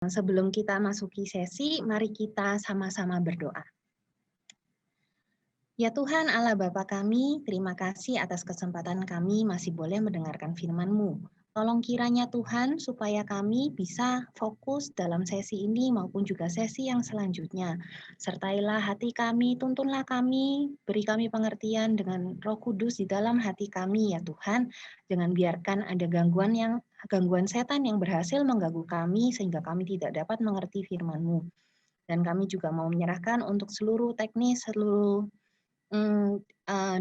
Sebelum kita masuki sesi, mari kita sama-sama berdoa. Ya Tuhan Allah Bapa kami, terima kasih atas kesempatan kami masih boleh mendengarkan firman-Mu. Tolong kiranya Tuhan supaya kami bisa fokus dalam sesi ini maupun juga sesi yang selanjutnya. Sertailah hati kami, tuntunlah kami, beri kami pengertian dengan Roh Kudus di dalam hati kami ya Tuhan. Jangan biarkan ada gangguan setan yang berhasil mengganggu kami sehingga kami tidak dapat mengerti firman-Mu. Dan kami juga mau menyerahkan untuk seluruh teknis, seluruh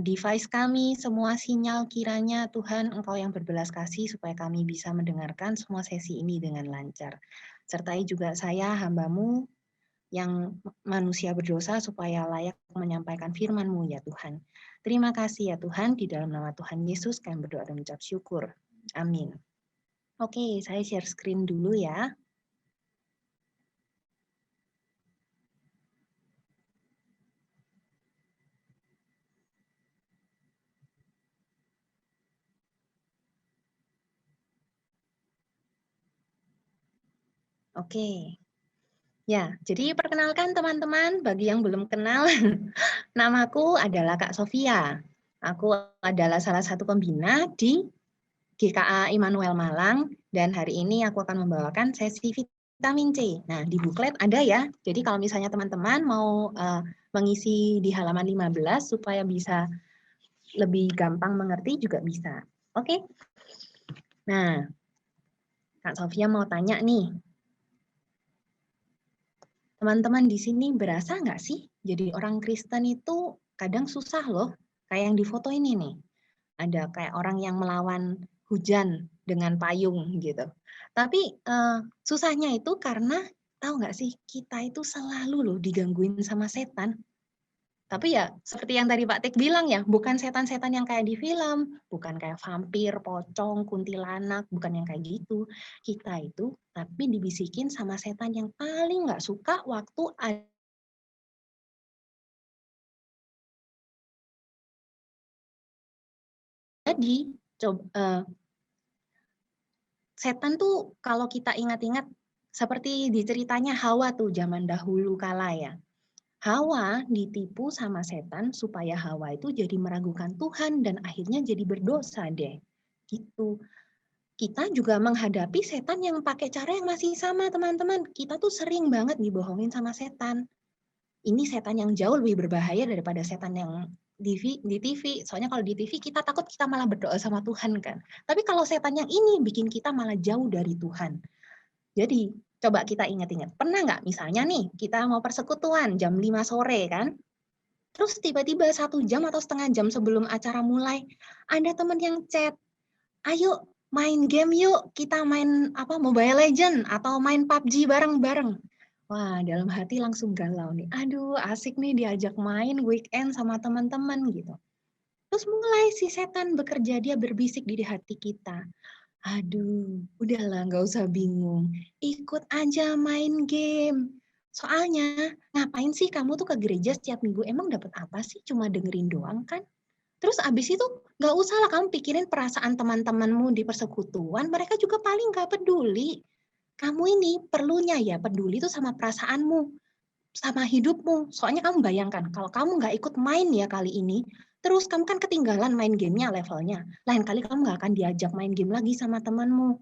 device kami, semua sinyal kiranya Tuhan Engkau yang berbelas kasih supaya kami bisa mendengarkan semua sesi ini dengan lancar. Sertai juga saya hamba-Mu yang manusia berdosa supaya layak menyampaikan firman-Mu ya Tuhan. Terima kasih ya Tuhan, di dalam nama Tuhan Yesus kami berdoa dan mengucap syukur. Amin. Oke, saya share screen dulu ya. Oke. Ya, jadi perkenalkan teman-teman, bagi yang belum kenal, namaku adalah Kak Sofia. Aku adalah salah satu pembina di GKA Immanuel Malang, dan hari ini aku akan membawakan sesi vitamin C. Nah, di buklet ada ya, jadi kalau misalnya teman-teman mau mengisi di halaman 15 supaya bisa lebih gampang mengerti juga bisa. Oke? Nah, Kak Sofia mau tanya nih, teman-teman di sini berasa nggak sih jadi orang Kristen itu kadang susah loh, kayak yang di foto ini nih. Ada kayak orang yang melawan hujan dengan payung gitu. Tapi susahnya itu karena tahu nggak sih kita itu selalu loh digangguin sama setan. Tapi ya seperti yang tadi Pak Tik bilang ya, bukan setan-setan yang kayak di film, bukan kayak vampir, pocong, kuntilanak, bukan yang kayak gitu. Kita itu tapi dibisikin sama setan yang paling nggak suka waktu jadi setan tuh kalau kita ingat-ingat seperti di ceritanya Hawa tuh zaman dahulu kala ya. Hawa ditipu sama setan supaya Hawa itu jadi meragukan Tuhan dan akhirnya jadi berdosa deh. Gitu. Kita juga menghadapi setan yang pakai cara yang masih sama teman-teman. Kita tuh sering banget dibohongin sama setan. Ini setan yang jauh lebih berbahaya daripada setan yang di TV. Soalnya kalau di TV kita takut kita malah berdoa sama Tuhan kan. Tapi kalau setan yang ini bikin kita malah jauh dari Tuhan. Jadi coba kita ingat-ingat. Pernah nggak misalnya nih kita mau persekutuan jam 5 sore kan? Terus tiba-tiba 1 jam atau setengah jam sebelum acara mulai, ada teman yang chat, ayo main game yuk, kita main Mobile Legend atau main PUBG bareng-bareng. Wah, dalam hati langsung galau nih. Aduh, asik nih diajak main weekend sama teman-teman gitu. Terus mulai si setan bekerja, dia berbisik di hati kita. Aduh, udahlah nggak usah bingung. Ikut aja main game. Soalnya, ngapain sih kamu tuh ke gereja setiap minggu? Emang dapat apa sih? Cuma dengerin doang kan? Terus abis itu nggak usah lah kamu pikirin perasaan teman-temanmu di persekutuan, mereka juga paling nggak peduli. Kamu ini perlunya ya peduli tuh sama perasaanmu, sama hidupmu. Soalnya kamu bayangkan, kalau kamu nggak ikut main ya kali ini, terus kamu kan ketinggalan main gamenya levelnya. Lain kali kamu nggak akan diajak main game lagi sama temanmu.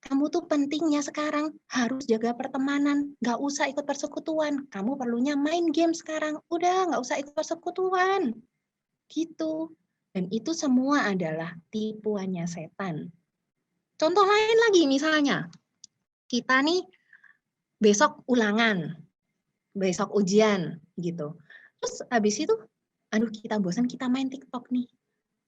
Kamu tuh pentingnya sekarang harus jaga pertemanan, nggak usah ikut persekutuan. Kamu perlunya main game sekarang, udah nggak usah ikut persekutuan. Gitu. Dan itu semua adalah tipuannya setan. Contoh lain lagi misalnya, kita nih besok ulangan, besok ujian gitu. Terus habis itu, aduh kita bosan kita main TikTok nih.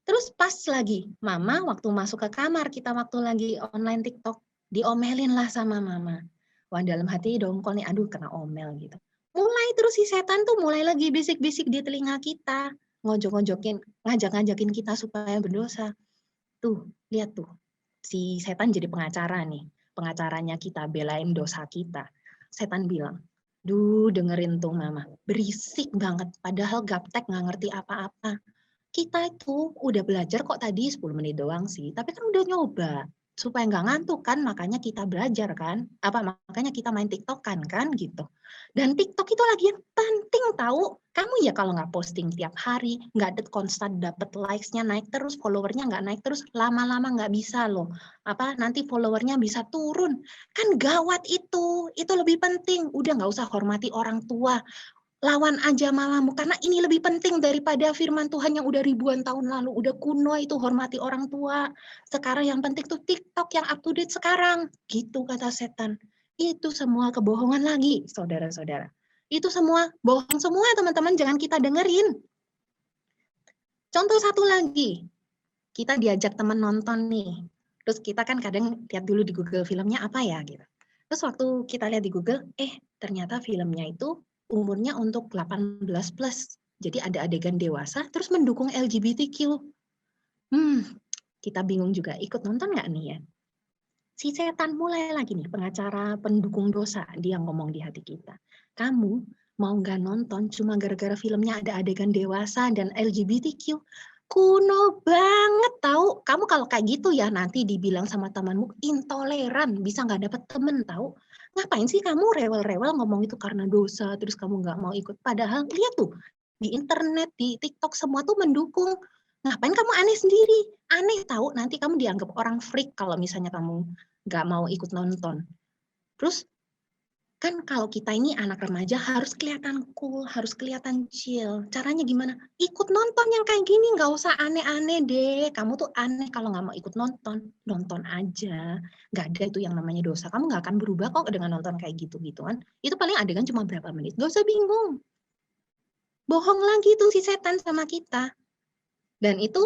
Terus pas lagi, mama waktu masuk ke kamar, kita waktu lagi online TikTok, diomelin lah sama mama. Wah dalam hati dongkol nih, aduh kena omel gitu. Mulai terus si setan tuh mulai lagi bisik-bisik di telinga kita, ngojok-ngojokin, ngajak-ngajakin kita supaya berdosa. Tuh, lihat tuh, si setan jadi pengacara nih. Pengacaranya kita belain dosa kita. Setan bilang, duh dengerin tuh mama, berisik banget, padahal gaptek nggak ngerti apa-apa. Kita itu udah belajar kok tadi 10 menit doang sih, tapi kan udah nyoba. supaya nggak ngantuk kan, makanya kita belajar kan, makanya kita main TikTok-an kan gitu. Dan TikTok itu lagi yang penting tahu. Kamu ya kalau nggak posting tiap hari, nggak konstan dapat likes-nya naik terus, followernya nggak naik terus, lama-lama nggak bisa loh. Nanti followernya bisa turun. Kan gawat itu lebih penting. Udah nggak usah hormati orang tua, lawan aja malamu, karena ini lebih penting daripada firman Tuhan yang udah ribuan tahun lalu, udah kuno itu, hormati orang tua. Sekarang yang penting tuh TikTok yang up to date sekarang, gitu kata setan. Itu semua kebohongan lagi, saudara-saudara. Itu semua bohong semua, teman-teman, jangan kita dengerin. Contoh satu lagi, kita diajak teman nonton nih, terus kita kan kadang lihat dulu di Google filmnya apa ya gitu. Terus waktu kita lihat di Google, ternyata filmnya itu umurnya untuk 18+. Jadi ada adegan dewasa, terus mendukung LGBTQ. Kita bingung juga, ikut nonton nggak nih ya? Si setan mulai lagi nih, pengacara pendukung dosa, dia ngomong di hati kita. Kamu mau nggak nonton cuma gara-gara filmnya ada adegan dewasa dan LGBTQ? Kuno banget tahu. Kamu kalau kayak gitu ya nanti dibilang sama temanmu intoleran, bisa nggak dapet temen tahu. Ngapain sih kamu rewel-rewel ngomong itu karena dosa, terus kamu nggak mau ikut. Padahal lihat tuh, di internet, di TikTok semua tuh mendukung. Ngapain kamu aneh sendiri? Aneh tahu, nanti kamu dianggap orang freak kalau misalnya kamu nggak mau ikut nonton. Terus kan kalau kita ini anak remaja harus kelihatan cool, harus kelihatan chill. Caranya gimana? Ikut nonton yang kayak gini, nggak usah aneh-aneh deh. Kamu tuh aneh kalau nggak mau ikut nonton. Nonton aja. Nggak ada itu yang namanya dosa. Kamu nggak akan berubah kok dengan nonton kayak gitu-gituan. Itu paling adegan cuma berapa menit. Nggak usah bingung. Bohong lagi tuh si setan sama kita. Dan itu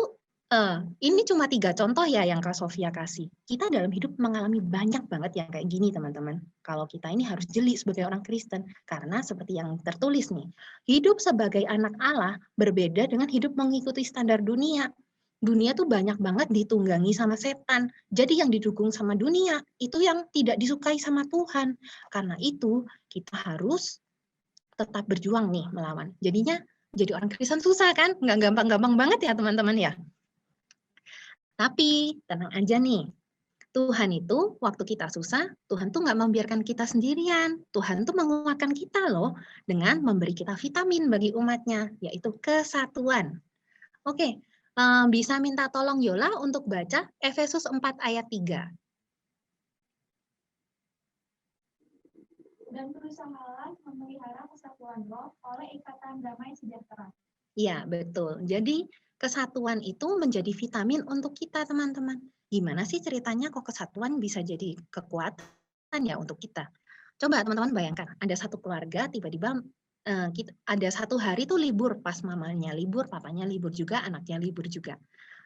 ini cuma 3 contoh ya yang Kak Sofia kasih. Kita dalam hidup mengalami banyak banget yang kayak gini, teman-teman. Kalau kita ini harus jeli sebagai orang Kristen. Karena seperti yang tertulis nih, hidup sebagai anak Allah berbeda dengan hidup mengikuti standar dunia. Dunia tuh banyak banget ditunggangi sama setan. Jadi yang didukung sama dunia, itu yang tidak disukai sama Tuhan. Karena itu, kita harus tetap berjuang nih melawan. Jadinya jadi orang Kristen susah kan? Nggak gampang-gampang banget ya teman-teman ya. Tapi tenang aja nih, Tuhan itu waktu kita susah, Tuhan tuh nggak membiarkan kita sendirian. Tuhan tuh menguatkan kita loh dengan memberi kita vitamin bagi umatnya, yaitu kesatuan. Oke, bisa minta tolong Yola untuk baca Efesus 4 ayat 3. Dan berusahalah memelihara kesatuan roh oleh ikatan damai sejahtera. Iya, betul. Jadi kesatuan itu menjadi vitamin untuk kita, teman-teman. Gimana sih ceritanya kok kesatuan bisa jadi kekuatan ya untuk kita? Coba teman-teman bayangkan, ada satu keluarga tiba-tiba ada satu hari tuh libur, pas mamanya libur, papanya libur juga, anaknya libur juga.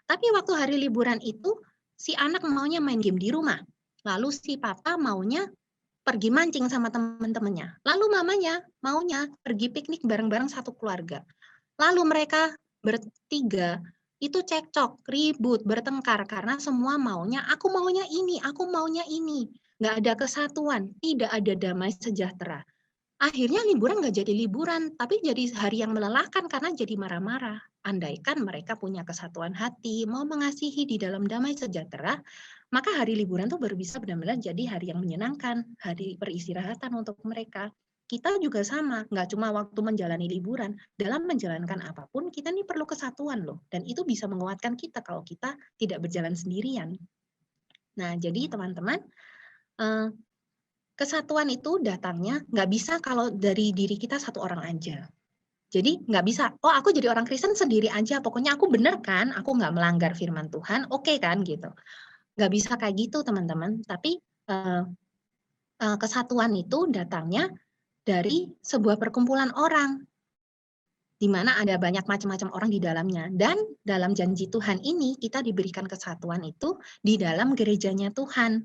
Tapi waktu hari liburan itu, si anak maunya main game di rumah. Lalu si papa maunya pergi mancing sama teman-temannya. Lalu mamanya maunya pergi piknik bareng-bareng satu keluarga. Lalu mereka bertiga itu cekcok, ribut, bertengkar karena semua maunya, aku maunya ini, aku maunya ini. Nggak ada kesatuan, tidak ada damai sejahtera. Akhirnya liburan nggak jadi liburan, tapi jadi hari yang melelahkan karena jadi marah-marah. Andaikan mereka punya kesatuan hati, mau mengasihi di dalam damai sejahtera, maka hari liburan tuh baru bisa benar-benar jadi hari yang menyenangkan, hari peristirahatan untuk mereka. Kita juga sama, nggak cuma waktu menjalani liburan, dalam menjalankan apapun kita nih perlu kesatuan loh, dan itu bisa menguatkan kita kalau kita tidak berjalan sendirian. Nah, jadi teman-teman, kesatuan itu datangnya nggak bisa kalau dari diri kita satu orang aja. Jadi nggak bisa, oh aku jadi orang Kristen sendiri aja, pokoknya aku bener kan, aku nggak melanggar firman Tuhan, oke kan gitu. Nggak bisa kayak gitu teman-teman, tapi kesatuan itu datangnya dari sebuah perkumpulan orang, di mana ada banyak macam-macam orang di dalamnya. Dan dalam janji Tuhan ini, kita diberikan kesatuan itu di dalam gerejanya Tuhan.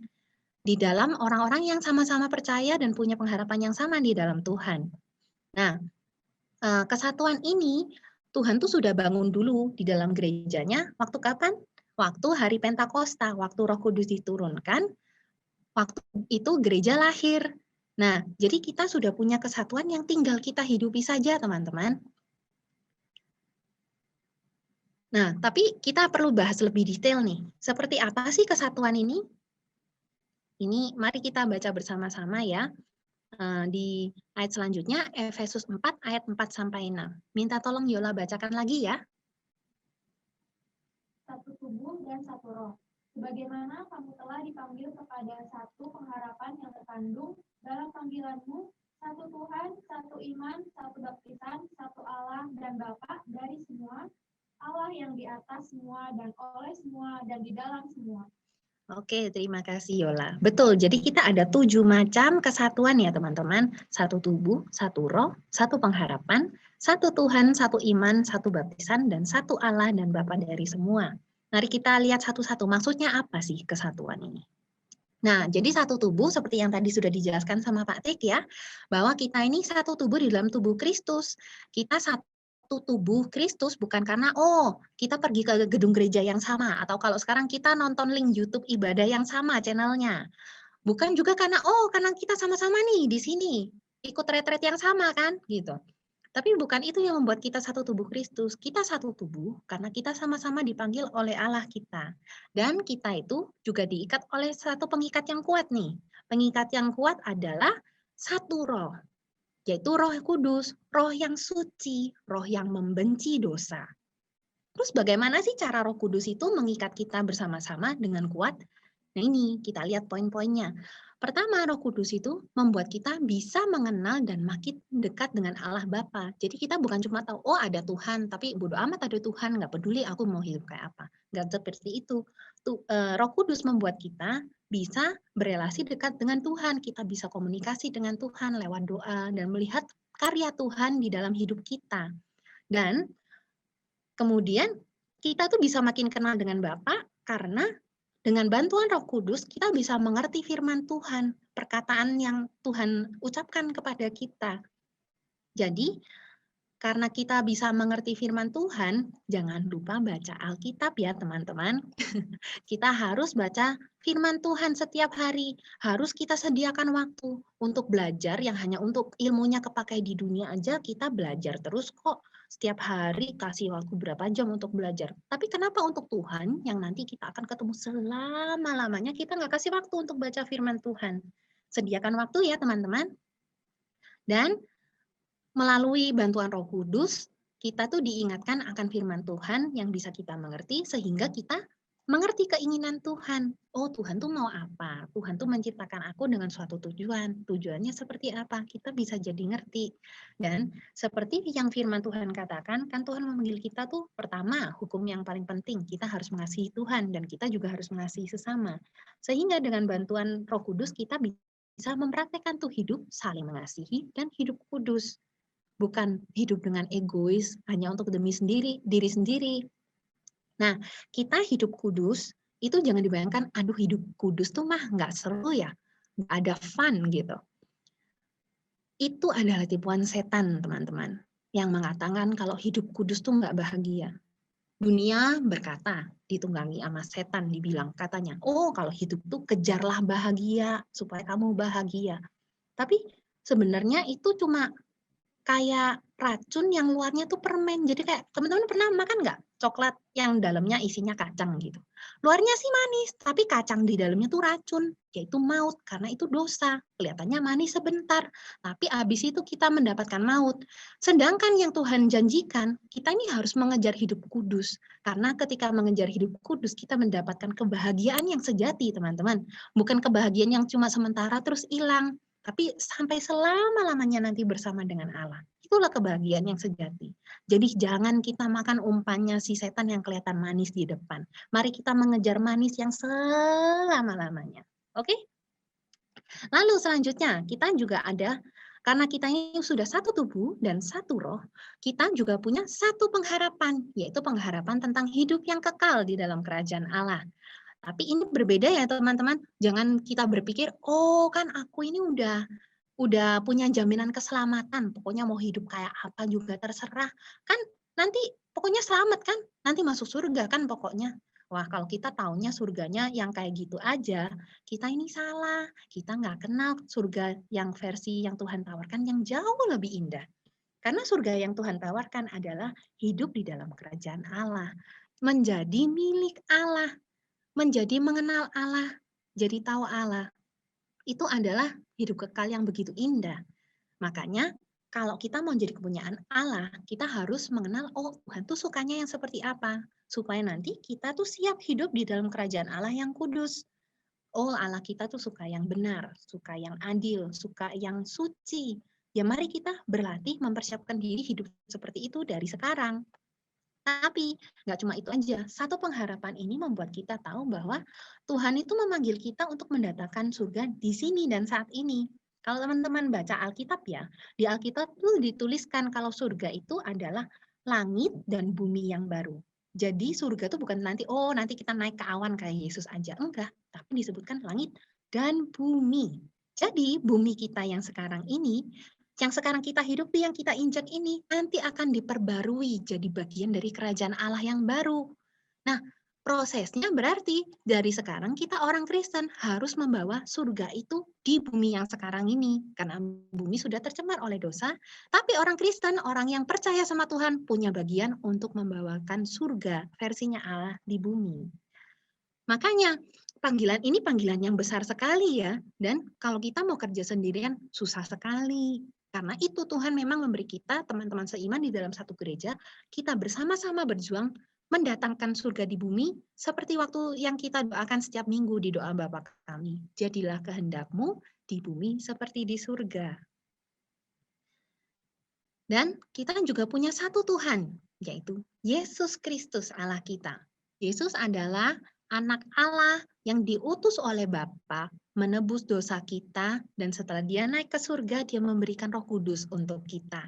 Di dalam orang-orang yang sama-sama percaya dan punya pengharapan yang sama di dalam Tuhan. Nah, kesatuan ini Tuhan tuh sudah bangun dulu di dalam gerejanya. Waktu kapan? Waktu hari Pentakosta, waktu Roh Kudus diturunkan, waktu itu gereja lahir. Nah, jadi kita sudah punya kesatuan yang tinggal kita hidupi saja, teman-teman. Nah, tapi kita perlu bahas lebih detail nih. Seperti apa sih kesatuan ini? Ini mari kita baca bersama-sama ya. Di ayat selanjutnya, Efesus 4 ayat 4 sampai 6. Minta tolong Yola bacakan lagi ya. Satu tubuh dan satu roh. Sebagaimana kamu telah dipanggil kepada satu pengharapan yang terkandung dalam panggilanmu, satu Tuhan, satu iman, satu baptisan, satu Allah dan Bapa dari semua, Allah yang di atas semua dan oleh semua dan di dalam semua. Oke, terima kasih Yola. Betul, jadi kita ada 7 macam kesatuan ya teman-teman. Satu tubuh, satu roh, satu pengharapan, satu Tuhan, satu iman, satu baptisan, dan satu Allah dan Bapa dari semua. Mari kita lihat satu-satu, maksudnya apa sih kesatuan ini? Nah, jadi satu tubuh seperti yang tadi sudah dijelaskan sama Pak Tik ya, bahwa kita ini satu tubuh di dalam tubuh Kristus. Kita satu tubuh Kristus bukan karena kita pergi ke gedung gereja yang sama atau kalau sekarang kita nonton link YouTube ibadah yang sama channelnya. Bukan juga karena kita sama-sama nih di sini ikut retret yang sama kan gitu. Tapi bukan itu yang membuat kita satu tubuh Kristus. Kita satu tubuh karena kita sama-sama dipanggil oleh Allah kita. Dan kita itu juga diikat oleh satu pengikat yang kuat nih. Pengikat yang kuat adalah satu roh, yaitu Roh Kudus, roh yang suci, roh yang membenci dosa. Terus bagaimana sih cara Roh Kudus itu mengikat kita bersama-sama dengan kuat? Nah ini kita lihat poin-poinnya. Pertama, Roh Kudus itu membuat kita bisa mengenal dan makin dekat dengan Allah Bapa. Jadi kita bukan cuma tahu, ada Tuhan, tapi bodo amat ada Tuhan, nggak peduli aku mau hidup kayak apa. Nggak seperti itu. Roh Kudus membuat kita bisa berelasi dekat dengan Tuhan. Kita bisa komunikasi dengan Tuhan lewat doa dan melihat karya Tuhan di dalam hidup kita. Dan kemudian kita tuh bisa makin kenal dengan Bapa karena dengan bantuan Roh Kudus kita bisa mengerti firman Tuhan, perkataan yang Tuhan ucapkan kepada kita. Jadi, karena kita bisa mengerti firman Tuhan, jangan lupa baca Alkitab ya teman-teman. Kita harus baca firman Tuhan setiap hari. Harus kita sediakan waktu untuk belajar yang hanya untuk ilmunya kepakai di dunia aja, kita belajar terus kok. Setiap hari kasih waktu berapa jam untuk belajar. Tapi kenapa untuk Tuhan yang nanti kita akan ketemu selama-lamanya, kita nggak kasih waktu untuk baca firman Tuhan. Sediakan waktu ya teman-teman. Dan melalui bantuan Roh Kudus, kita tuh diingatkan akan firman Tuhan yang bisa kita mengerti sehingga kita mengerti keinginan Tuhan. Oh, Tuhan tuh mau apa? Tuhan tuh menciptakan aku dengan suatu tujuan. Tujuannya seperti apa? Kita bisa jadi ngerti. Dan seperti yang firman Tuhan katakan, kan Tuhan memanggil kita tuh pertama, hukum yang paling penting, kita harus mengasihi Tuhan dan kita juga harus mengasihi sesama. Sehingga dengan bantuan Roh Kudus kita bisa mempraktekkan tuh hidup saling mengasihi dan hidup kudus. Bukan hidup dengan egois hanya untuk diri sendiri. Nah, kita hidup kudus itu jangan dibayangkan, aduh hidup kudus tuh mah nggak seru ya, nggak ada fun gitu. Itu adalah tipuan setan, teman-teman, yang mengatakan kalau hidup kudus tuh nggak bahagia. Dunia berkata, ditunggangi sama setan, dibilang katanya, kalau hidup tuh kejarlah bahagia supaya kamu bahagia. Tapi sebenarnya itu cuma kayak racun yang luarnya tuh permen. Jadi kayak teman-teman pernah makan nggak coklat yang dalamnya isinya kacang gitu. Luarnya sih manis, tapi kacang di dalamnya tuh racun, yaitu maut karena itu dosa. Kelihatannya manis sebentar, tapi habis itu kita mendapatkan maut. Sedangkan yang Tuhan janjikan, kita ini harus mengejar hidup kudus. Karena ketika mengejar hidup kudus, kita mendapatkan kebahagiaan yang sejati, teman-teman. Bukan kebahagiaan yang cuma sementara terus hilang, tapi sampai selama-lamanya nanti bersama dengan Allah. Itulah kebahagiaan yang sejati. Jadi jangan kita makan umpannya si setan yang kelihatan manis di depan. Mari kita mengejar manis yang selama-lamanya. Oke? Lalu selanjutnya, kita juga ada, karena kita ini sudah satu tubuh dan satu roh, kita juga punya satu pengharapan, yaitu pengharapan tentang hidup yang kekal di dalam kerajaan Allah. Tapi ini berbeda ya teman-teman, jangan kita berpikir, kan aku ini udah punya jaminan keselamatan, pokoknya mau hidup kayak apa juga terserah. Kan nanti pokoknya selamat kan, nanti masuk surga kan pokoknya. Wah, kalau kita taunya surganya yang kayak gitu aja, kita ini salah. Kita nggak kenal surga yang versi yang Tuhan tawarkan yang jauh lebih indah. Karena surga yang Tuhan tawarkan adalah hidup di dalam kerajaan Allah, menjadi milik Allah, menjadi mengenal Allah, jadi tahu Allah. itu adalah hidup kekal yang begitu indah. Makanya kalau kita mau jadi kepunyaan Allah, kita harus mengenal, oh Tuhan tuh sukanya yang seperti apa. Supaya nanti kita tuh siap hidup di dalam kerajaan Allah yang kudus. Oh Allah kita tuh suka yang benar, suka yang adil, suka yang suci. Ya mari kita berlatih mempersiapkan diri hidup seperti itu dari sekarang. Tapi nggak cuma itu aja, satu pengharapan ini membuat kita tahu bahwa Tuhan itu memanggil kita untuk mendatangkan surga di sini dan saat ini. Kalau teman-teman baca Alkitab ya, di Alkitab tuh dituliskan kalau surga itu adalah langit dan bumi yang baru. Jadi surga itu bukan nanti, oh nanti kita naik ke awan kayak Yesus aja. Enggak, tapi disebutkan langit dan bumi. Jadi bumi kita yang sekarang ini, yang sekarang kita hidupi, yang kita injak ini, nanti akan diperbarui jadi bagian dari kerajaan Allah yang baru. Nah, prosesnya berarti dari sekarang kita orang Kristen harus membawa surga itu di bumi yang sekarang ini. Karena bumi sudah tercemar oleh dosa, tapi orang Kristen, orang yang percaya sama Tuhan, punya bagian untuk membawakan surga versinya Allah di bumi. Makanya panggilan ini panggilan yang besar sekali ya. Dan kalau kita mau kerja sendirian susah sekali. Karena itu Tuhan memang memberi kita teman-teman seiman di dalam satu gereja, kita bersama-sama berjuang mendatangkan surga di bumi seperti waktu yang kita doakan setiap minggu di doa Bapa kami. Jadilah kehendakmu di bumi seperti di surga. Dan kita juga punya satu Tuhan, yaitu Yesus Kristus Allah kita. Yesus adalah anak Allah yang diutus oleh Bapa menebus dosa kita, dan setelah dia naik ke surga, dia memberikan Roh Kudus untuk kita.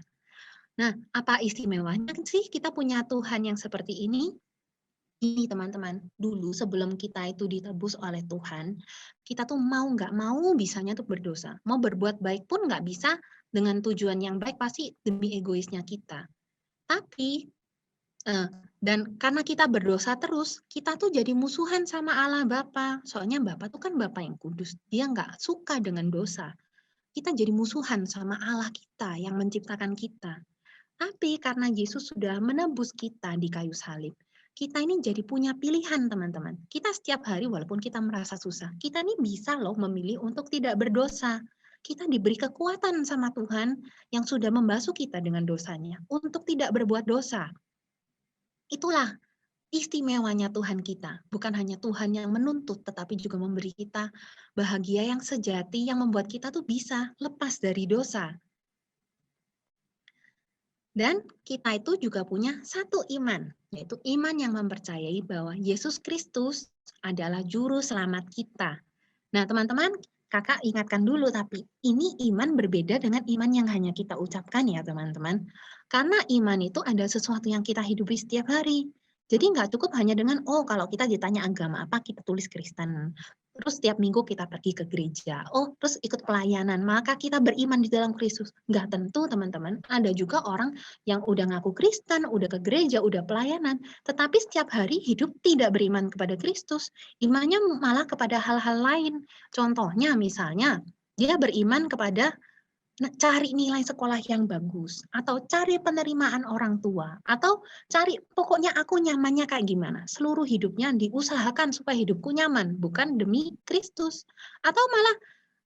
Nah, apa istimewanya sih kita punya Tuhan yang seperti ini? Ini teman-teman, dulu sebelum kita itu ditebus oleh Tuhan, kita tuh mau nggak mau bisanya tuh berdosa. Mau berbuat baik pun nggak bisa dengan tujuan yang baik, pasti demi egoisnya kita. Tapi dan karena kita berdosa terus, kita tuh jadi musuhan sama Allah Bapa. Soalnya Bapa tuh kan Bapa yang kudus. Dia nggak suka dengan dosa. Kita jadi musuhan sama Allah kita yang menciptakan kita. Tapi karena Yesus sudah menebus kita di kayu salib, kita ini jadi punya pilihan teman-teman. Kita setiap hari walaupun kita merasa susah, kita ini bisa loh memilih untuk tidak berdosa. Kita diberi kekuatan sama Tuhan yang sudah membasuh kita dengan dosanya untuk tidak berbuat dosa. Itulah istimewanya Tuhan kita. Bukan hanya Tuhan yang menuntut, tetapi juga memberi kita bahagia yang sejati yang membuat kita tuh bisa lepas dari dosa. Dan kita itu juga punya satu iman, yaitu iman yang mempercayai bahwa Yesus Kristus adalah juru selamat kita. Nah, teman-teman, kakak ingatkan dulu, tapi ini iman berbeda dengan iman yang hanya kita ucapkan ya, teman-teman. Karena iman itu ada sesuatu yang kita hidupi setiap hari. Jadi nggak cukup hanya dengan, oh kalau kita ditanya agama apa, kita tulis Kristen. Terus setiap minggu kita pergi ke gereja. Oh, terus ikut pelayanan, maka kita beriman di dalam Kristus. Nggak tentu, teman-teman. Ada juga orang yang udah ngaku Kristen, udah ke gereja, udah pelayanan, tetapi setiap hari hidup tidak beriman kepada Kristus. Imannya malah kepada hal-hal lain. Contohnya misalnya, dia beriman kepada cari nilai sekolah yang bagus, atau cari penerimaan orang tua, atau cari pokoknya aku nyamannya kayak gimana. Seluruh hidupnya diusahakan supaya hidupku nyaman, bukan demi Kristus. Atau malah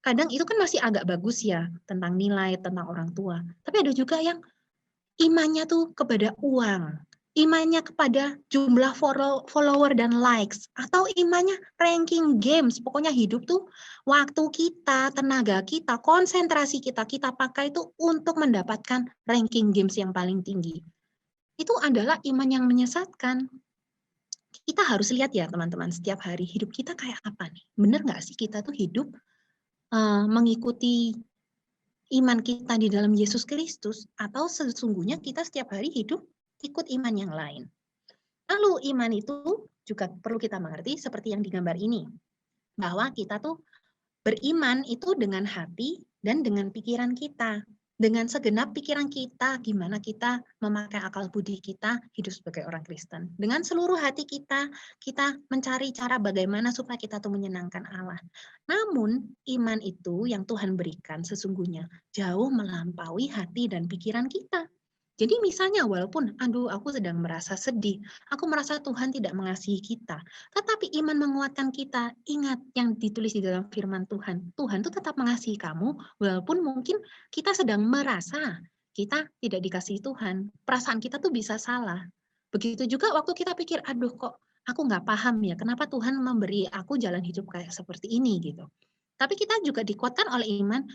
kadang itu kan masih agak bagus ya, tentang nilai, tentang orang tua. Tapi ada juga yang imannya tuh kepada uang, imannya kepada jumlah follower dan likes, atau imannya ranking games. Pokoknya hidup tuh waktu kita, tenaga kita, konsentrasi kita, kita pakai itu untuk mendapatkan ranking games yang paling tinggi. Itu adalah iman yang menyesatkan. Kita harus lihat ya teman-teman, setiap hari hidup kita kayak apa nih? Bener nggak sih kita tuh hidup mengikuti iman kita di dalam Yesus Kristus, atau sesungguhnya kita setiap hari hidup ikut iman yang lain. Lalu iman itu juga perlu kita mengerti seperti yang digambar ini, bahwa kita tuh beriman itu dengan hati dan dengan pikiran kita. Dengan segenap pikiran kita, gimana kita memakai akal budi kita hidup sebagai orang Kristen. Dengan seluruh hati kita, kita mencari cara bagaimana supaya kita tuh menyenangkan Allah. Namun, iman itu yang Tuhan berikan sesungguhnya jauh melampaui hati dan pikiran kita. Jadi misalnya walaupun, aduh aku sedang merasa sedih, aku merasa Tuhan tidak mengasihi kita, tetapi iman menguatkan kita. Ingat yang ditulis di dalam firman Tuhan, Tuhan tuh tetap mengasihi kamu walaupun mungkin kita sedang merasa kita tidak dikasihi Tuhan. Perasaan kita tuh bisa salah. Begitu juga waktu kita pikir, aduh kok aku nggak paham ya, kenapa Tuhan memberi aku jalan hidup kayak seperti ini gitu. Tapi kita juga dikuatkan oleh iman,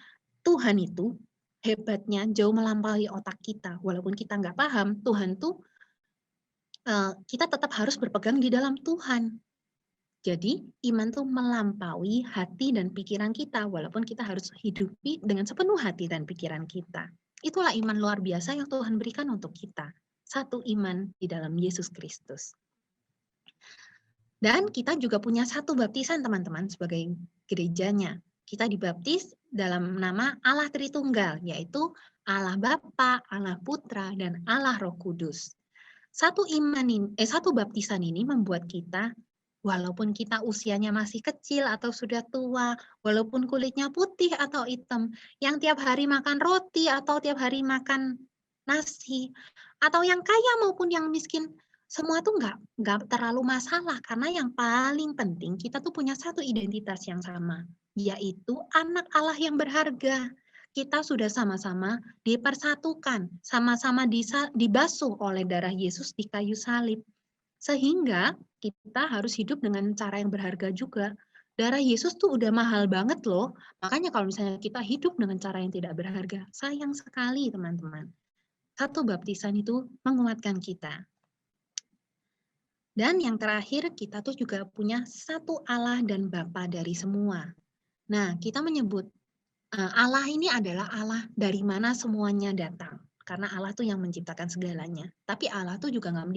Tuhan itu hebatnya jauh melampaui otak kita. Walaupun kita nggak paham, Tuhan tuh kita tetap harus berpegang di dalam Tuhan. Jadi iman tuh melampaui hati dan pikiran kita, walaupun kita harus hidupi dengan sepenuh hati dan pikiran kita. Itulah iman luar biasa yang Tuhan berikan untuk kita. Satu iman di dalam Yesus Kristus. Dan kita juga punya satu baptisan teman-teman sebagai gerejanya. Kita dibaptis dalam nama Allah Tritunggal, yaitu Allah Bapa, Allah Putra, dan Allah Roh Kudus. Satu baptisan ini membuat kita, walaupun kita usianya masih kecil atau sudah tua, walaupun kulitnya putih atau hitam, yang tiap hari makan roti atau tiap hari makan nasi, atau yang kaya maupun yang miskin, semua tuh nggak terlalu masalah, karena yang paling penting kita tuh punya satu identitas yang sama, yaitu anak Allah yang berharga. Kita sudah sama-sama dipersatukan, sama-sama dibasuh oleh darah Yesus di kayu salib. Sehingga kita harus hidup dengan cara yang berharga juga. Darah Yesus tuh udah mahal banget loh. Makanya kalau misalnya kita hidup dengan cara yang tidak berharga, sayang sekali teman-teman. Satu baptisan itu menguatkan kita. Dan yang terakhir, kita tuh juga punya satu Allah dan Bapa dari semua. Nah, kita menyebut Allah ini adalah Allah dari mana semuanya datang. Karena Allah tuh yang menciptakan segalanya. Tapi Allah tuh juga nggak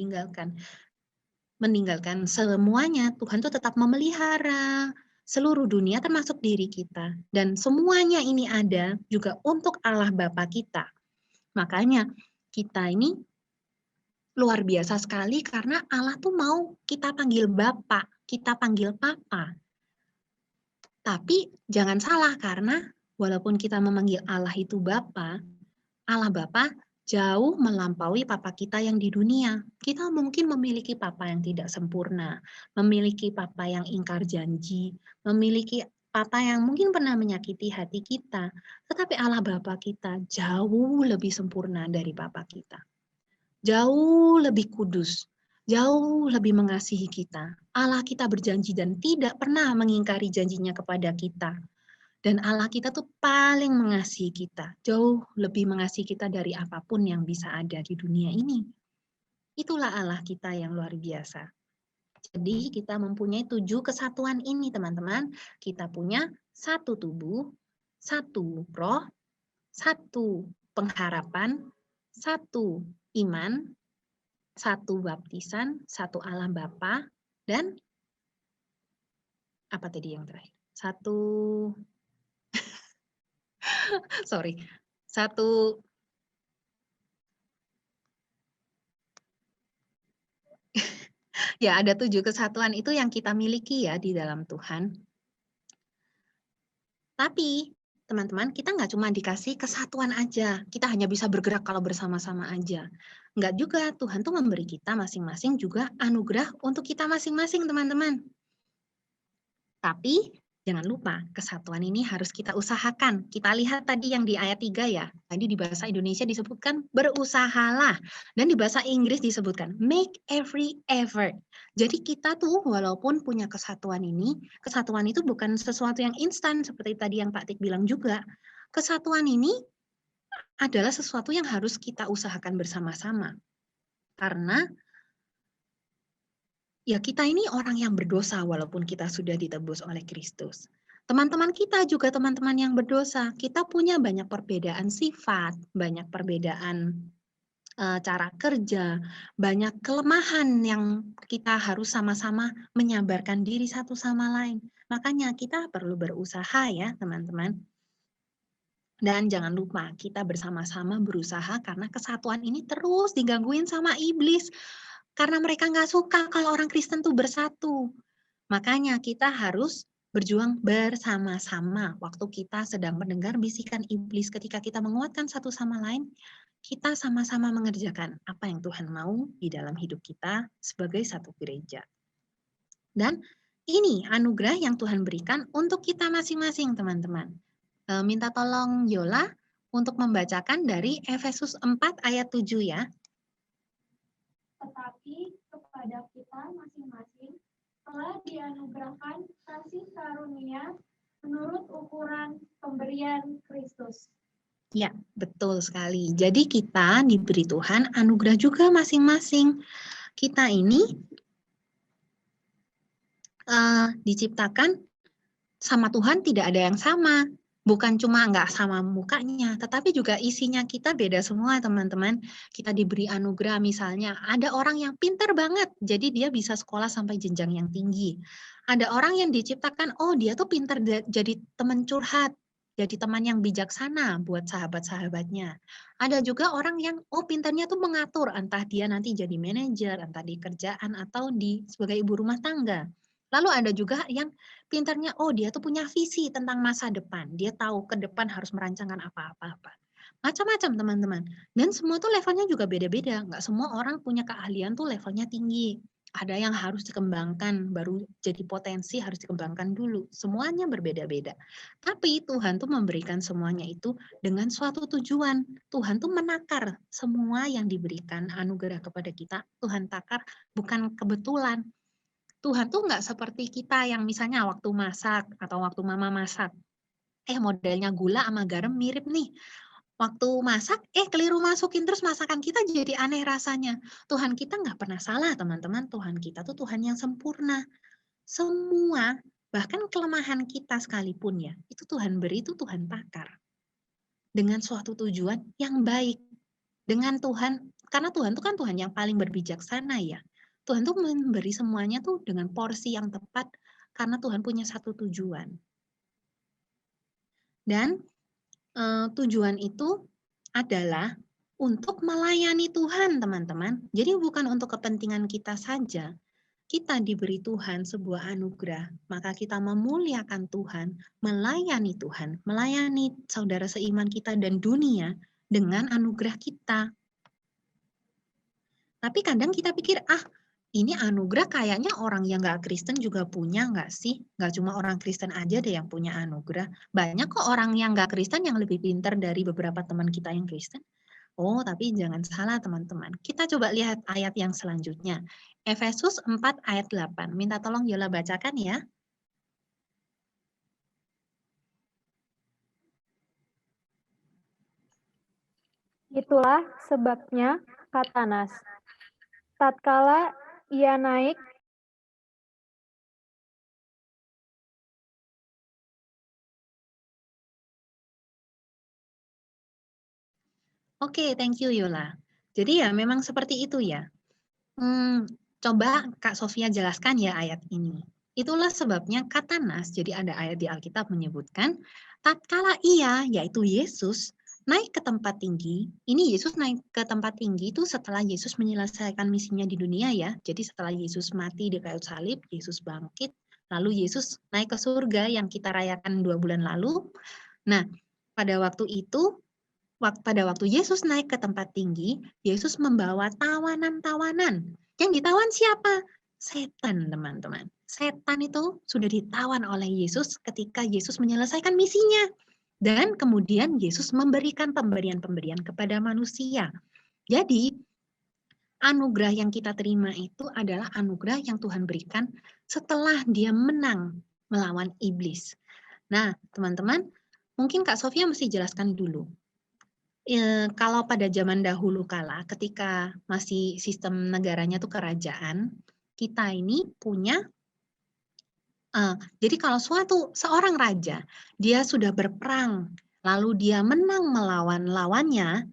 meninggalkan semuanya. Tuhan tuh tetap memelihara seluruh dunia termasuk diri kita. Dan semuanya ini ada juga untuk Allah Bapa kita. Makanya kita ini luar biasa sekali karena Allah tuh mau kita panggil Bapak, kita panggil Papa. Tapi jangan salah karena walaupun kita memanggil Allah itu Bapa, Allah Bapa jauh melampaui Papa kita yang di dunia. Kita mungkin memiliki Papa yang tidak sempurna, memiliki Papa yang ingkar janji, memiliki Papa yang mungkin pernah menyakiti hati kita. Tetapi Allah Bapa kita jauh lebih sempurna dari Papa kita. Jauh lebih kudus, jauh lebih mengasihi kita. Allah kita berjanji dan tidak pernah mengingkari janjinya kepada kita. Dan Allah kita tuh paling mengasihi kita, jauh lebih mengasihi kita dari apapun yang bisa ada di dunia ini. Itulah Allah kita yang luar biasa. Jadi kita mempunyai 7 kesatuan ini teman-teman. Kita punya satu tubuh, satu roh, satu pengharapan, satu iman, satu baptisan, satu Allah Bapa, dan apa tadi yang terakhir? Satu ya ada 7 kesatuan itu yang kita miliki ya di dalam Tuhan. Tapi teman-teman, kita nggak cuma dikasih kesatuan aja, kita hanya bisa bergerak kalau bersama-sama aja. Nggak juga, Tuhan tuh memberi kita masing-masing juga anugerah untuk kita masing-masing teman-teman. Tapi jangan lupa, kesatuan ini harus kita usahakan. Kita lihat tadi yang di ayat 3 ya. Tadi di bahasa Indonesia disebutkan berusahalah. Dan di bahasa Inggris disebutkan make every effort. Jadi kita tuh walaupun punya kesatuan ini, kesatuan itu bukan sesuatu yang instan seperti tadi yang Pak Tik bilang juga. Kesatuan ini adalah sesuatu yang harus kita usahakan bersama-sama. Karena ya kita ini orang yang berdosa walaupun kita sudah ditebus oleh Kristus. Teman-teman kita juga teman-teman yang berdosa. Kita punya banyak perbedaan sifat, banyak perbedaan cara kerja, banyak kelemahan yang kita harus sama-sama menyabarkan diri satu sama lain. Makanya kita perlu berusaha ya teman-teman. Dan jangan lupa kita bersama-sama berusaha karena kesatuan ini terus digangguin sama iblis. Karena mereka nggak suka kalau orang Kristen tuh bersatu. Makanya kita harus berjuang bersama-sama waktu kita sedang mendengar bisikan iblis ketika kita menguatkan satu sama lain, kita sama-sama mengerjakan apa yang Tuhan mau di dalam hidup kita sebagai satu gereja. Dan ini anugerah yang Tuhan berikan untuk kita masing-masing, teman-teman. Minta tolong Yola untuk membacakan dari Efesus 4 ayat 7 ya. Tetapi kepada kita masing-masing telah dianugerahkan kasih karunia menurut ukuran pemberian Kristus. Ya, betul sekali. Jadi kita diberi Tuhan anugerah juga masing-masing. Kita ini diciptakan sama Tuhan tidak ada yang sama. Bukan cuma nggak sama mukanya, tetapi juga isinya kita beda semua, teman-teman. Kita diberi anugerah, misalnya ada orang yang pintar banget, jadi dia bisa sekolah sampai jenjang yang tinggi. Ada orang yang diciptakan, oh dia tuh pintar jadi teman curhat, jadi teman yang bijaksana buat sahabat-sahabatnya. Ada juga orang yang, oh pintarnya tuh mengatur, entah dia nanti jadi manajer, entah di kerjaan, atau sebagai ibu rumah tangga. Lalu ada juga yang pintarnya, oh dia tuh punya visi tentang masa depan. Dia tahu ke depan harus merancangkan apa-apa. Macam-macam teman-teman. Dan semua tuh levelnya juga beda-beda. Nggak semua orang punya keahlian tuh levelnya tinggi. Ada yang harus dikembangkan, baru jadi potensi harus dikembangkan dulu. Semuanya berbeda-beda. Tapi Tuhan tuh memberikan semuanya itu dengan suatu tujuan. Tuhan tuh menakar semua yang diberikan anugerah kepada kita. Tuhan takar bukan kebetulan. Tuhan tuh nggak seperti kita yang misalnya waktu masak atau waktu mama masak, modelnya gula sama garam mirip nih. Waktu masak, keliru masukin terus masakan kita jadi aneh rasanya. Tuhan kita nggak pernah salah, teman-teman. Tuhan kita tuh Tuhan yang sempurna. Semua, bahkan kelemahan kita sekalipun ya, itu Tuhan beri, itu Tuhan takar. Dengan suatu tujuan yang baik. Dengan Tuhan, karena Tuhan itu kan Tuhan yang paling berbijaksana ya. Tuhan tuh memberi semuanya tuh dengan porsi yang tepat karena Tuhan punya satu tujuan. Dan tujuan itu adalah untuk melayani Tuhan, teman-teman. Jadi bukan untuk kepentingan kita saja. Kita diberi Tuhan sebuah anugerah, maka kita memuliakan Tuhan, melayani Tuhan, melayani saudara seiman kita dan dunia dengan anugerah kita. Tapi kadang kita pikir, ini anugerah kayaknya orang yang nggak Kristen juga punya nggak sih? Nggak cuma orang Kristen aja deh yang punya anugerah. Banyak kok orang yang nggak Kristen yang lebih pintar dari beberapa teman kita yang Kristen. Oh, tapi jangan salah teman-teman. Kita coba lihat ayat yang selanjutnya. Efesus 4 ayat 8. Minta tolong Yola bacakan ya. Itulah sebabnya, kata Nas, tatkala ia naik Oke, thank you Yola. Jadi ya memang seperti itu ya. Coba Kak Sofia jelaskan ya ayat ini. Itulah sebabnya kata Nas, jadi ada ayat di Alkitab menyebutkan, tatkala ia, yaitu Yesus, naik ke tempat tinggi. Ini Yesus naik ke tempat tinggi itu setelah Yesus menyelesaikan misinya di dunia ya. Jadi setelah Yesus mati di kayu salib, Yesus bangkit, lalu Yesus naik ke surga yang kita rayakan 2 bulan lalu. Nah, pada waktu Yesus naik ke tempat tinggi, Yesus membawa tawanan-tawanan. Yang ditawan siapa? Setan, teman-teman. Setan itu sudah ditawan oleh Yesus ketika Yesus menyelesaikan misinya. Dan kemudian Yesus memberikan pemberian-pemberian kepada manusia. Jadi, anugerah yang kita terima itu adalah anugerah yang Tuhan berikan setelah dia menang melawan iblis. Nah, teman-teman, mungkin Kak Sofia mesti jelaskan dulu. Kalau pada zaman dahulu kala, ketika masih sistem negaranya tuh kerajaan, kita ini punya, jadi kalau seorang raja, dia sudah berperang, lalu dia menang melawan lawannya,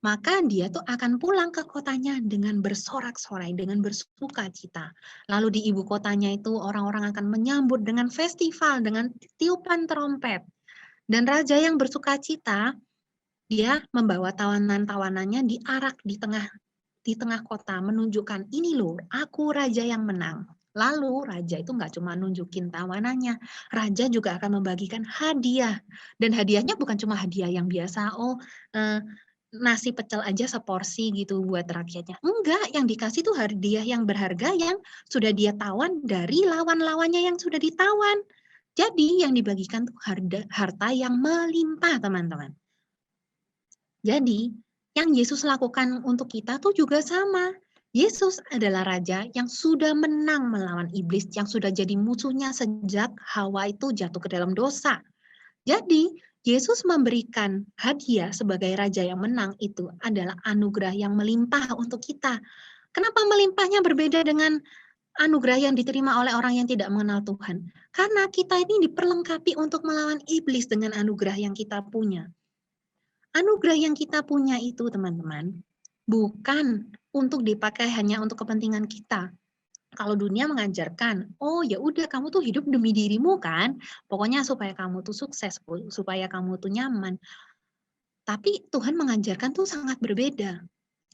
maka dia tuh akan pulang ke kotanya dengan bersorak-sorai, dengan bersukacita. Lalu di ibu kotanya itu orang-orang akan menyambut dengan festival, dengan tiupan trompet. Dan raja yang bersukacita, dia membawa tawanan-tawanannya diarak di tengah kota, menunjukkan ini loh, aku raja yang menang. Lalu raja itu nggak cuma nunjukin tawanannya, raja juga akan membagikan hadiah. Dan hadiahnya bukan cuma hadiah yang biasa, nasi pecel aja seporsi gitu buat rakyatnya. Enggak, yang dikasih tuh hadiah yang berharga yang sudah dia tawan dari lawan-lawannya yang sudah ditawan. Jadi yang dibagikan tuh harta yang melimpah, teman-teman. Jadi yang Yesus lakukan untuk kita tuh juga sama. Yesus adalah raja yang sudah menang melawan iblis, yang sudah jadi musuhnya sejak Hawa itu jatuh ke dalam dosa. Jadi, Yesus memberikan hadiah sebagai raja yang menang itu adalah anugerah yang melimpah untuk kita. Kenapa melimpahnya berbeda dengan anugerah yang diterima oleh orang yang tidak mengenal Tuhan? Karena kita ini diperlengkapi untuk melawan iblis dengan anugerah yang kita punya. Anugerah yang kita punya itu, teman-teman, bukan untuk dipakai hanya untuk kepentingan kita. Kalau dunia mengajarkan, oh ya udah kamu tuh hidup demi dirimu kan, pokoknya supaya kamu tuh sukses, supaya kamu tuh nyaman. Tapi Tuhan mengajarkan tuh sangat berbeda.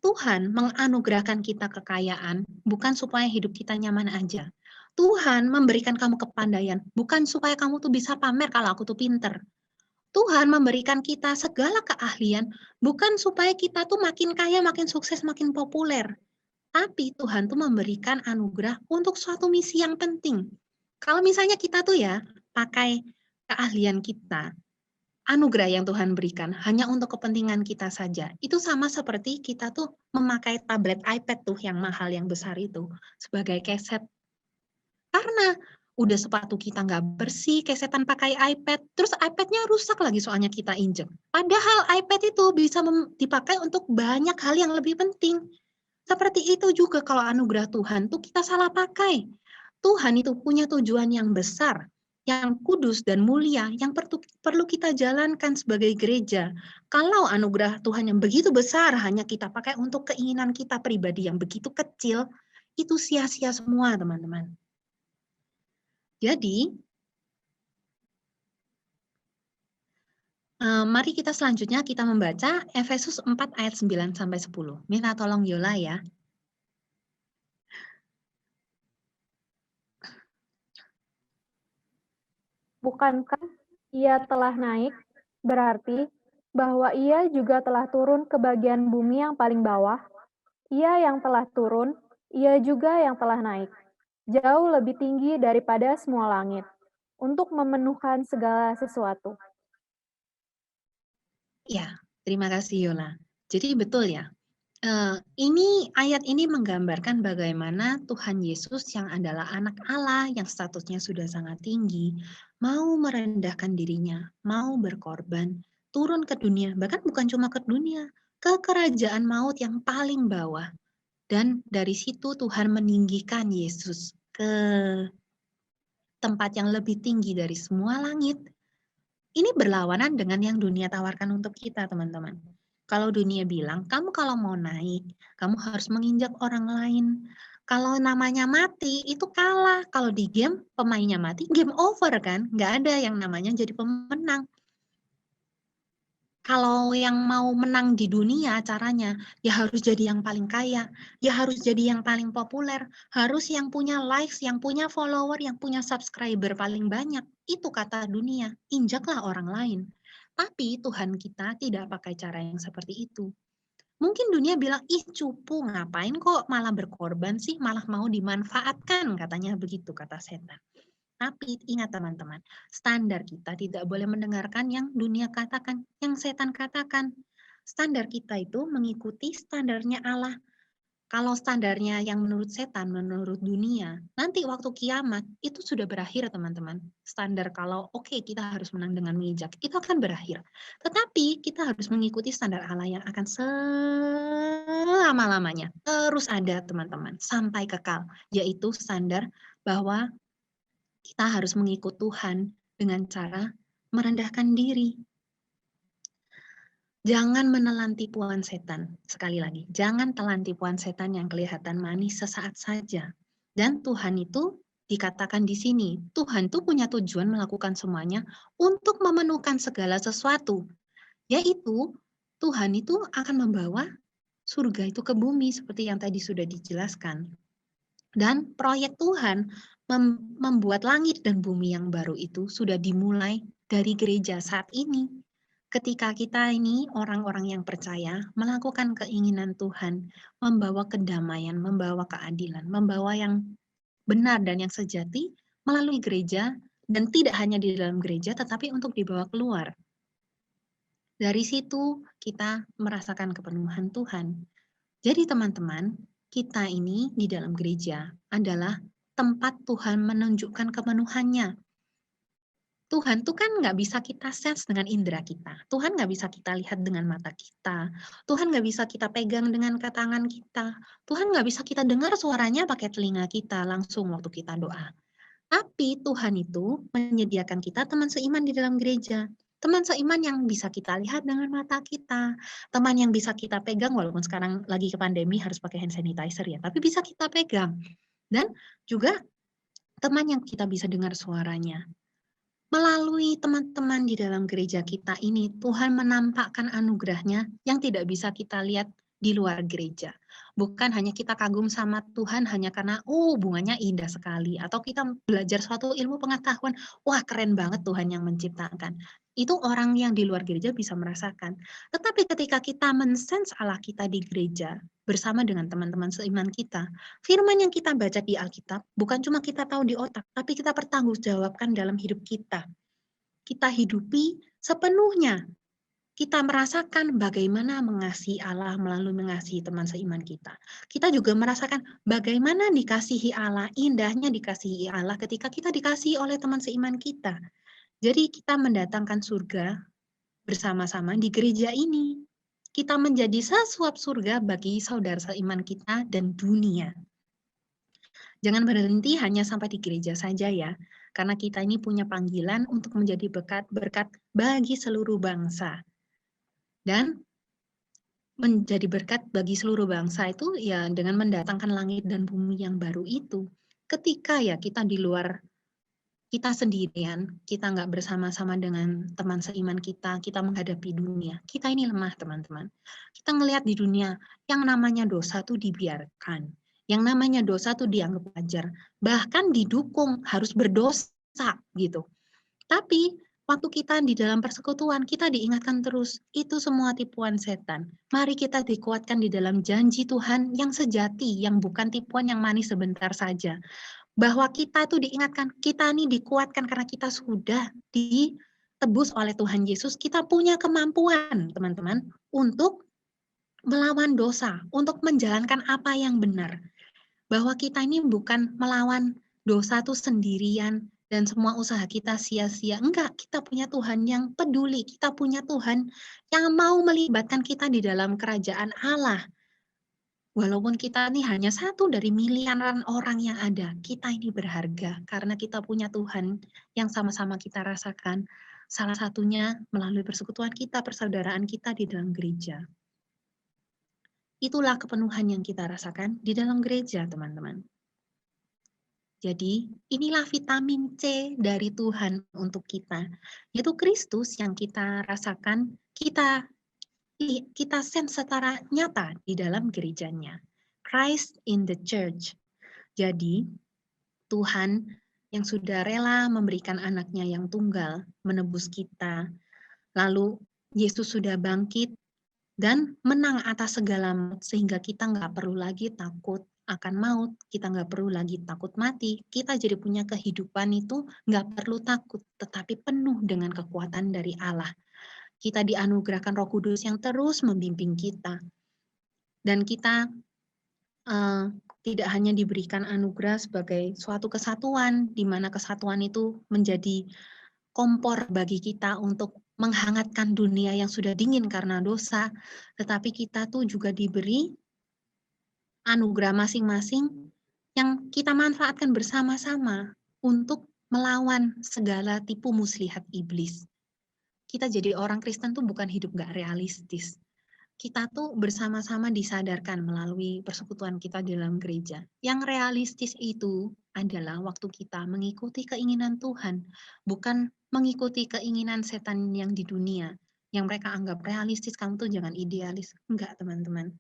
Tuhan menganugerahkan kita kekayaan bukan supaya hidup kita nyaman aja. Tuhan memberikan kamu kepandaian bukan supaya kamu tuh bisa pamer kalau aku tuh pinter. Tuhan memberikan kita segala keahlian bukan supaya kita tuh makin kaya, makin sukses, makin populer. Tapi Tuhan tuh memberikan anugerah untuk suatu misi yang penting. Kalau misalnya kita tuh ya pakai keahlian kita, anugerah yang Tuhan berikan hanya untuk kepentingan kita saja. Itu sama seperti kita tuh memakai tablet iPad tuh yang mahal, yang besar itu sebagai keset. Karena udah sepatu kita nggak bersih, kesetan pakai iPad, terus iPad-nya rusak lagi soalnya kita injek. Padahal iPad itu bisa dipakai untuk banyak hal yang lebih penting. Seperti itu juga kalau anugerah Tuhan tuh kita salah pakai. Tuhan itu punya tujuan yang besar, yang kudus dan mulia, yang perlu kita jalankan sebagai gereja. Kalau anugerah Tuhan yang begitu besar hanya kita pakai untuk keinginan kita pribadi yang begitu kecil, itu sia-sia semua, teman-teman. Jadi, mari kita selanjutnya kita membaca Efesus 4 ayat 9 sampai 10. Minta tolong Yola ya. Bukankah ia telah naik, berarti bahwa ia juga telah turun ke bagian bumi yang paling bawah? Ia yang telah turun, ia juga yang telah naik, jauh lebih tinggi daripada semua langit, untuk memenuhkan segala sesuatu. Ya, terima kasih Yola. Jadi betul ya, ini ayat ini menggambarkan bagaimana Tuhan Yesus yang adalah anak Allah yang statusnya sudah sangat tinggi, mau merendahkan dirinya, mau berkorban, turun ke dunia, bahkan bukan cuma ke dunia, ke kerajaan maut yang paling bawah. Dan dari situ Tuhan meninggikan Yesus ke tempat yang lebih tinggi dari semua langit. Ini berlawanan dengan yang dunia tawarkan untuk kita, teman-teman. Kalau dunia bilang, kamu kalau mau naik, kamu harus menginjak orang lain. Kalau namanya mati, itu kalah. Kalau di game, pemainnya mati, game over kan? Nggak ada yang namanya jadi pemenang. Kalau yang mau menang di dunia caranya, ya harus jadi yang paling kaya, ya harus jadi yang paling populer, harus yang punya likes, yang punya follower, yang punya subscriber paling banyak. Itu kata dunia, injaklah orang lain. Tapi Tuhan kita tidak pakai cara yang seperti itu. Mungkin dunia bilang, ih cupu, ngapain kok malah berkorban sih, malah mau dimanfaatkan, katanya begitu kata setan. Tapi ingat teman-teman, standar kita tidak boleh mendengarkan yang dunia katakan, yang setan katakan. Standar kita itu mengikuti standarnya Allah. Kalau standarnya yang menurut setan, menurut dunia, nanti waktu kiamat itu sudah berakhir teman-teman. Standar kalau oke, kita harus menang dengan menginjak, itu akan berakhir. Tetapi kita harus mengikuti standar Allah yang akan selama-lamanya terus ada teman-teman, sampai kekal. Yaitu standar bahwa kita harus mengikut Tuhan dengan cara merendahkan diri. Jangan menelan tipuan setan. Sekali lagi, jangan telan tipuan setan yang kelihatan manis sesaat saja. Dan Tuhan itu dikatakan di sini, Tuhan itu punya tujuan melakukan semuanya untuk memenuhkan segala sesuatu. Yaitu Tuhan itu akan membawa surga itu ke bumi seperti yang tadi sudah dijelaskan. Dan proyek Tuhan membuat langit dan bumi yang baru itu sudah dimulai dari gereja saat ini. Ketika kita ini orang-orang yang percaya melakukan keinginan Tuhan, membawa kedamaian, membawa keadilan, membawa yang benar dan yang sejati melalui gereja, dan tidak hanya di dalam gereja tetapi untuk dibawa keluar. Dari situ kita merasakan kepenuhan Tuhan. Jadi teman-teman, kita ini di dalam gereja adalah tempat Tuhan menunjukkan kepenuhannya. Tuhan tuh kan nggak bisa kita sense dengan indera kita. Tuhan nggak bisa kita lihat dengan mata kita. Tuhan nggak bisa kita pegang dengan ke tangan kita. Tuhan nggak bisa kita dengar suaranya pakai telinga kita langsung waktu kita doa. Tapi Tuhan itu menyediakan kita teman seiman di dalam gereja. Teman seiman yang bisa kita lihat dengan mata kita. Teman yang bisa kita pegang, walaupun sekarang lagi ke pandemi harus pakai hand sanitizer ya, tapi bisa kita pegang. Dan juga teman yang kita bisa dengar suaranya. Melalui teman-teman di dalam gereja kita ini, Tuhan menampakkan anugerahnya yang tidak bisa kita lihat di luar gereja. Bukan hanya kita kagum sama Tuhan hanya karena, bunganya indah sekali. Atau kita belajar suatu ilmu pengetahuan, wah keren banget Tuhan yang menciptakan. Itu orang yang di luar gereja bisa merasakan. Tetapi ketika kita men-sense Allah kita di gereja, bersama dengan teman-teman seiman kita, firman yang kita baca di Alkitab bukan cuma kita tahu di otak, tapi kita pertanggungjawabkan dalam hidup kita. Kita hidupi sepenuhnya. Kita merasakan bagaimana mengasihi Allah melalui mengasihi teman seiman kita. Kita juga merasakan bagaimana dikasihi Allah, indahnya dikasihi Allah ketika kita dikasihi oleh teman seiman kita. Jadi kita mendatangkan surga bersama-sama di gereja ini. Kita menjadi sesuap surga bagi saudara seiman kita dan dunia. Jangan berhenti hanya sampai di gereja saja ya, karena kita ini punya panggilan untuk menjadi berkat bagi seluruh bangsa. Dan menjadi berkat bagi seluruh bangsa itu ya dengan mendatangkan langit dan bumi yang baru itu. Ketika ya kita di luar, kita sendirian, kita nggak bersama-sama dengan teman seiman kita menghadapi dunia. Kita ini lemah teman-teman. Kita ngelihat di dunia yang namanya dosa tuh dibiarkan. Yang namanya dosa tuh dianggap wajar. Bahkan didukung harus berdosa gitu. Tapi waktu kita di dalam persekutuan, kita diingatkan terus, itu semua tipuan setan. Mari kita dikuatkan di dalam janji Tuhan yang sejati, yang bukan tipuan yang manis sebentar saja. Bahwa kita tuh diingatkan, kita nih dikuatkan karena kita sudah ditebus oleh Tuhan Yesus, kita punya kemampuan, teman-teman, untuk melawan dosa, untuk menjalankan apa yang benar. Bahwa kita ini bukan melawan dosa tuh sendirian, dan semua usaha kita sia-sia. Enggak, kita punya Tuhan yang peduli, kita punya Tuhan yang mau melibatkan kita di dalam kerajaan Allah. Walaupun kita ini hanya satu dari miliaran orang yang ada, kita ini berharga karena kita punya Tuhan yang sama-sama kita rasakan. Salah satunya melalui persekutuan kita, persaudaraan kita di dalam gereja. Itulah kepenuhan yang kita rasakan di dalam gereja, teman-teman. Jadi, inilah vitamin C dari Tuhan untuk kita, yaitu Kristus yang kita rasakan, kita sense secara nyata di dalam gerejanya. Christ in the church. Jadi, Tuhan yang sudah rela memberikan anaknya yang tunggal, menebus kita, lalu Yesus sudah bangkit dan menang atas segala maut, sehingga kita nggak perlu lagi takut akan maut, kita nggak perlu lagi takut mati, kita jadi punya kehidupan itu nggak perlu takut, tetapi penuh dengan kekuatan dari Allah. Kita dianugerahkan Roh Kudus yang terus membimbing kita. Dan kita tidak hanya diberikan anugerah sebagai suatu kesatuan, di mana kesatuan itu menjadi kompor bagi kita untuk menghangatkan dunia yang sudah dingin karena dosa, tetapi kita tuh juga diberi anugerah masing-masing yang kita manfaatkan bersama-sama untuk melawan segala tipu muslihat iblis. Kita jadi orang Kristen tuh bukan hidup gak realistis. Kita tuh bersama-sama disadarkan melalui persekutuan kita dalam gereja. Yang realistis itu adalah waktu kita mengikuti keinginan Tuhan, bukan mengikuti keinginan setan yang di dunia, yang mereka anggap realistis, kamu tuh jangan idealis. Enggak, teman-teman.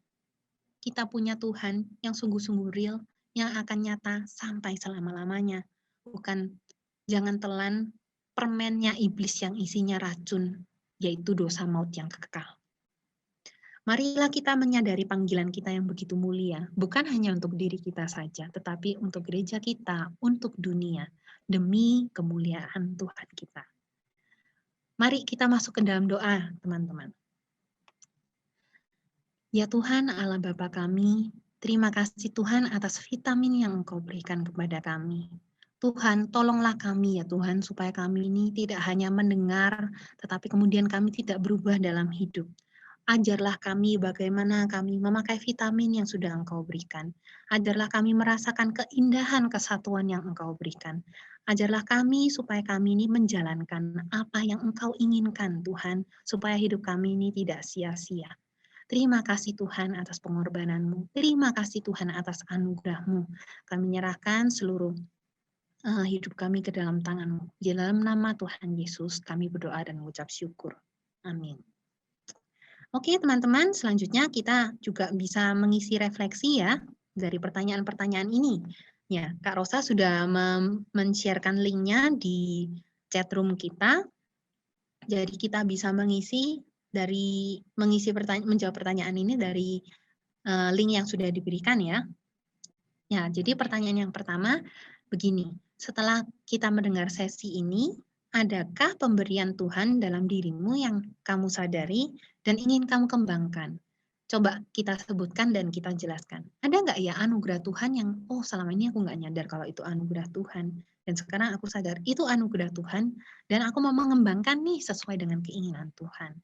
Kita punya Tuhan yang sungguh-sungguh real, yang akan nyata sampai selama-lamanya. Bukan jangan telan permennya iblis yang isinya racun. yaitu dosa maut yang kekal. Marilah kita menyadari panggilan kita yang begitu mulia, bukan hanya untuk diri kita saja, tetapi untuk gereja kita, untuk dunia, demi kemuliaan Tuhan kita. Mari kita masuk ke dalam doa, teman-teman. Ya Tuhan, Allah Bapa kami, terima kasih Tuhan atas vitamin yang Engkau berikan kepada kami. Tuhan, tolonglah kami ya Tuhan, supaya kami ini tidak hanya mendengar, tetapi kemudian kami tidak berubah dalam hidup. Ajarlah kami bagaimana kami memakai vitamin yang sudah Engkau berikan. Ajarlah kami merasakan keindahan kesatuan yang Engkau berikan. Ajarlah kami supaya kami ini menjalankan apa yang Engkau inginkan Tuhan, supaya hidup kami ini tidak sia-sia. Terima kasih Tuhan atas pengorbanan-Mu. Terima kasih Tuhan atas anugerah-Mu. Kami menyerahkan seluruh hidup kami ke dalam tangan-Mu. Di dalam nama Tuhan Yesus kami berdoa dan mengucap syukur. Amin. Oke teman-teman, selanjutnya kita juga bisa mengisi refleksi ya dari pertanyaan-pertanyaan ini. Ya, Kak Rosa sudah men-sharekan linknya di chatroom kita. Jadi kita bisa menjawab pertanyaan ini dari link yang sudah diberikan ya. Ya, jadi pertanyaan yang pertama begini. Setelah kita mendengar sesi ini, adakah pemberian Tuhan dalam dirimu yang kamu sadari dan ingin kamu kembangkan? Coba kita sebutkan dan kita jelaskan. Ada nggak ya anugerah Tuhan yang, selama ini aku nggak nyadar kalau itu anugerah Tuhan. Dan sekarang aku sadar itu anugerah Tuhan dan aku mau mengembangkan nih sesuai dengan keinginan Tuhan.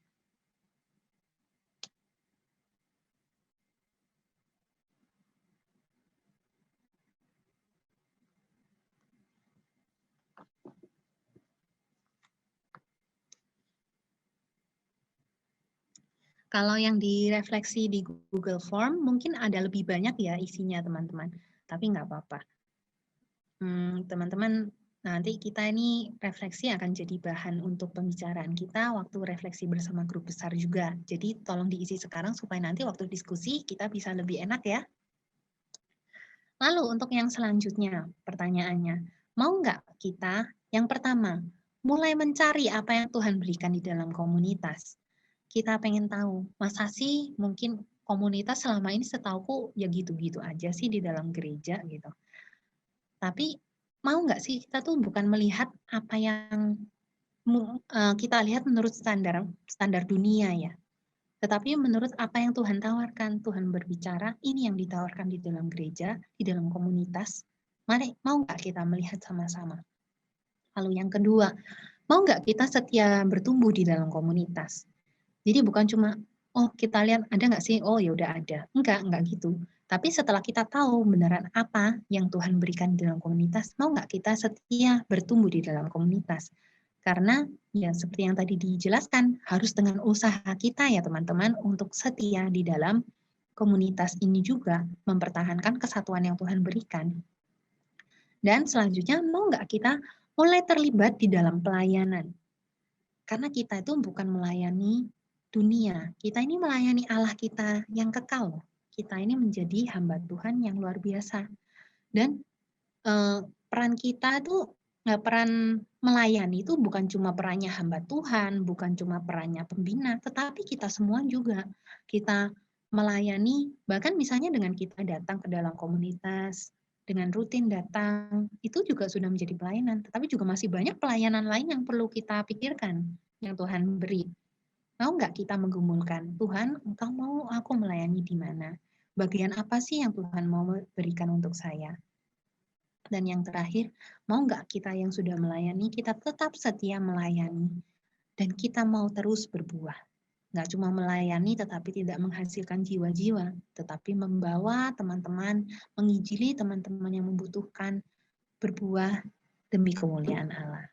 Kalau yang direfleksi di Google Form, mungkin ada lebih banyak ya isinya teman-teman. Tapi nggak apa-apa. Teman-teman, nanti kita ini refleksi akan jadi bahan untuk pembicaraan kita waktu refleksi bersama grup besar juga. Jadi tolong diisi sekarang supaya nanti waktu diskusi kita bisa lebih enak ya. Lalu untuk yang selanjutnya, pertanyaannya, mau nggak kita yang pertama, mulai mencari apa yang Tuhan berikan di dalam komunitas? Kita pengen tahu, masa sih mungkin komunitas selama ini setauku ya gitu-gitu aja sih di dalam gereja gitu. Tapi mau nggak sih kita tuh bukan melihat apa yang kita lihat menurut standar dunia ya, tetapi menurut apa yang Tuhan tawarkan. Tuhan berbicara, ini yang ditawarkan di dalam gereja, di dalam komunitas. Mari, mau nggak kita melihat sama-sama? Lalu yang kedua, mau nggak kita setia bertumbuh di dalam komunitas? Jadi bukan cuma, kita lihat ada nggak sih? Oh ya udah ada. Enggak gitu. Tapi setelah kita tahu beneran apa yang Tuhan berikan di dalam komunitas, mau nggak kita setia bertumbuh di dalam komunitas? Karena ya seperti yang tadi dijelaskan, harus dengan usaha kita ya teman-teman untuk setia di dalam komunitas ini juga, mempertahankan kesatuan yang Tuhan berikan. Dan selanjutnya, mau nggak kita mulai terlibat di dalam pelayanan? Karena kita itu bukan melayani dunia, kita ini melayani Allah kita yang kekal. Kita ini menjadi hamba Tuhan yang luar biasa. Dan peran kita itu, peran melayani itu bukan cuma perannya hamba Tuhan, bukan cuma perannya pembina, tetapi kita semua juga. Kita melayani, bahkan misalnya dengan kita datang ke dalam komunitas, dengan rutin datang, itu juga sudah menjadi pelayanan. Tetapi juga masih banyak pelayanan lain yang perlu kita pikirkan, yang Tuhan beri. Mau nggak kita menggumulkan, Tuhan, Engkau mau aku melayani di mana? Bagian apa sih yang Tuhan mau berikan untuk saya? Dan yang terakhir, mau nggak kita yang sudah melayani, kita tetap setia melayani. Dan kita mau terus berbuah. Nggak cuma melayani, tetapi tidak menghasilkan jiwa-jiwa, tetapi membawa teman-teman, menginjili teman-teman yang membutuhkan, berbuah demi kemuliaan Allah.